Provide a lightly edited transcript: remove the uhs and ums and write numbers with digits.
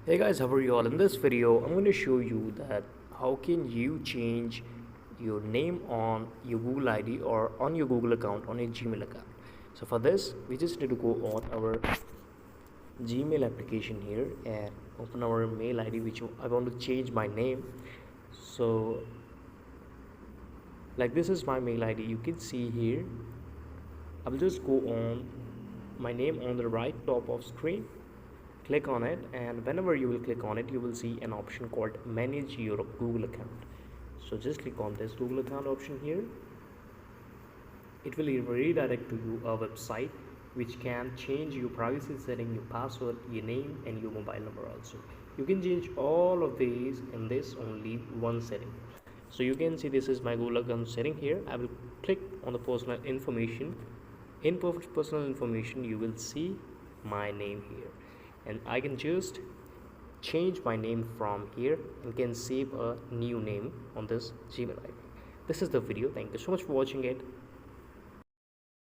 Hey guys, how are you all? In this video, I'm going to show you that how can you change your name on your Google ID or on your Google account on your Gmail account. So for this, we just need to go on our Gmail application here and open our mail ID which I want to change my name. So like this is my mail ID. You can see here. I will just go on my name on the right top of screen, click on it, and whenever you will click on it you will see an option called manage your Google account. So just click on this Google account option here. It will redirect to you a website which can change your privacy setting, your password, your name, and your mobile number also. You can change all of these in this only one setting. So you can see this is my Google account setting here. I will click on the personal information. In personal information you will see my name here, and I can just change my name from here and can save a new name on this Gmail ID. This is the video. Thank you so much for watching it.